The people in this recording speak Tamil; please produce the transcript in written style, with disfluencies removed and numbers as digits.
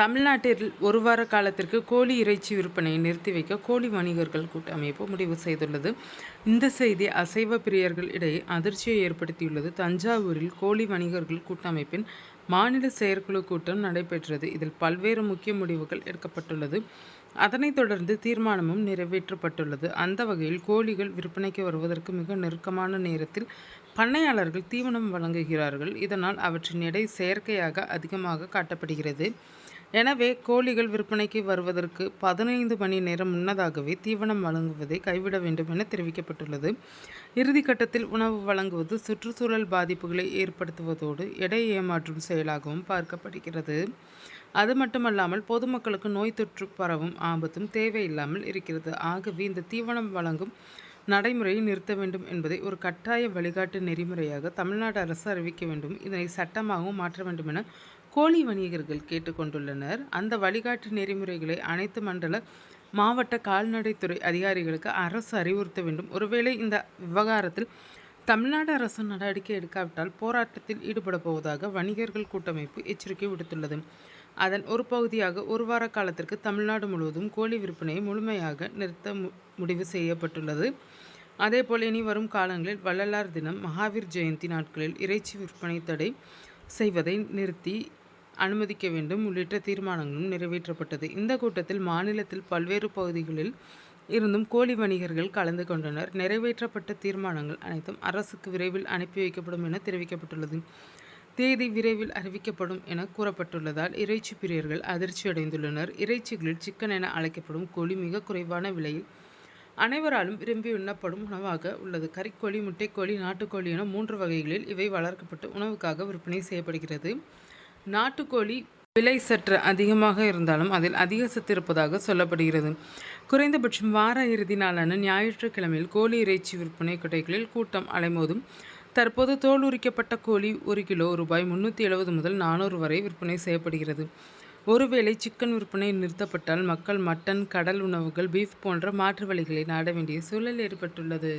தமிழ்நாட்டில் ஒரு வார காலத்திற்கு கோழி இறைச்சி விற்பனையை நிறுத்தி வைக்க கோழி வணிகர்கள் கூட்டமைப்பு முடிவு செய்துள்ளது. இந்த செய்தி அசைவ பிரியர்கள் இடையே அதிர்ச்சியை ஏற்படுத்தியுள்ளது. தஞ்சாவூரில் கோழி வணிகர்கள் கூட்டமைப்பின் மாநில செயற்குழு கூட்டம் நடைபெற்றது. இதில் பல்வேறு முக்கிய முடிவுகள் எடுக்கப்பட்டுள்ளது. அதனைத் தொடர்ந்து தீர்மானமும் நிறைவேற்றப்பட்டுள்ளது. அந்த வகையில் கோழிகள் விற்பனைக்கு வருவதற்கு மிக நெருக்கமான நேரத்தில் பண்ணையாளர்கள் தீவனம் வழங்குகிறார்கள். இதனால் அவற்றின் எடை செயற்கையாக அதிகமாக காட்டப்படுகிறது. எனவே கோழிகள் விற்பனைக்கு வருவதற்கு 15 மணி நேரம் முன்னதாகவே தீவனம் வழங்குவதை கைவிட வேண்டும் என தெரிவிக்கப்பட்டுள்ளது. இறுதிக்கட்டத்தில் உணவு வழங்குவது சுற்றுச்சூழல் பாதிப்புகளை ஏற்படுத்துவதோடு எடை ஏமாற்றும் செயலாகவும் பார்க்கப்படுகிறது. அது மட்டுமல்லாமல் பொதுமக்களுக்கு நோய் தொற்று பரவும் ஆபத்தும் தேவையில்லாமல் இருக்கிறது. ஆகவே இந்த தீவனம் வழங்கும் நடைமுறையை நிறுத்த வேண்டும் என்பதை ஒரு கட்டாய வழிகாட்டு நெறிமுறையாக தமிழ்நாடு அரசு அறிவிக்க வேண்டும். இதனை சட்டமாகவும் மாற்ற வேண்டும் என கோழி வணிகர்கள் கேட்டுக்கொண்டுள்ளனர். அந்த வழிகாட்டு நெறிமுறைகளை அனைத்து மண்டல மாவட்ட கால்நடைத்துறை அதிகாரிகளுக்கு அரசு அறிவுறுத்த வேண்டும். ஒருவேளை இந்த விவகாரத்தில் தமிழ்நாடு அரசு நடவடிக்கை எடுக்காவிட்டால் போராட்டத்தில் ஈடுபட போவதாக வணிகர்கள் கூட்டமைப்பு எச்சரிக்கை விடுத்துள்ளது. அதன் ஒரு பகுதியாக ஒரு வார காலத்திற்கு தமிழ்நாடு முழுவதும் கோழி விற்பனையை முழுமையாக நிறுத்த முடிவு செய்யப்பட்டுள்ளது. அதேபோல் இனி வரும் காலங்களில் வள்ளலார் தினம், மகாவீர் ஜெயந்தி நாட்களில் இறைச்சி விற்பனை தடை செய்வதை நிறுத்தி அனுமதிக்க வேண்டும் உள்ளிட்ட தீர்மானங்களும் நிறைவேற்றப்பட்டது. இந்த கூட்டத்தில் மாநிலத்தில் பல்வேறு பகுதிகளில் இருந்தும் கோழி வணிகர்கள் கலந்து கொண்டனர். நிறைவேற்றப்பட்ட தீர்மானங்கள் அனைத்தும் அரசுக்கு விரைவில் அனுப்பி வைக்கப்படும் என தெரிவிக்கப்பட்டுள்ளது. தேதி விரைவில் அறிவிக்கப்படும் என கூறப்பட்டுள்ளதால் இறைச்சி பிரியர்கள் அதிர்ச்சியடைந்துள்ளனர். இறைச்சிகளில் சிக்கன் என அழைக்கப்படும் கோழி மிக குறைவான விலையில் அனைவராலும் விரும்பி உண்ணப்படும் உணவாக உள்ளது. கறிக்கோழி, முட்டைக்கோழி, நாட்டுக்கோழி என 3 வகைகளில் இவை வளர்க்கப்பட்டு உணவுக்காக விற்பனை செய்யப்படுகிறது. நாட்டுக்கோழி விலை சற்று அதிகமாக இருந்தாலும் அதில் அதிக சத்து இருப்பதாக சொல்லப்படுகிறது. குறைந்தபட்சம் வார இறுதி நாளான ஞாயிற்றுக்கிழமையில் கோழி இறைச்சி விற்பனை கடைகளில் கூட்டம் அலைமோதும். தற்போது தோல் உரிக்கப்பட்ட கோழி 1 கிலோ ரூபாய் 370 முதல் 400 வரை விற்பனை செய்யப்படுகிறது. ஒருவேளை சிக்கன் விற்பனை நிறுத்தப்பட்டால் மக்கள் மட்டன், கடல் உணவுகள், பீஃப் போன்ற மாற்று வழிகளை நாட வேண்டிய சூழல் ஏற்பட்டுள்ளது.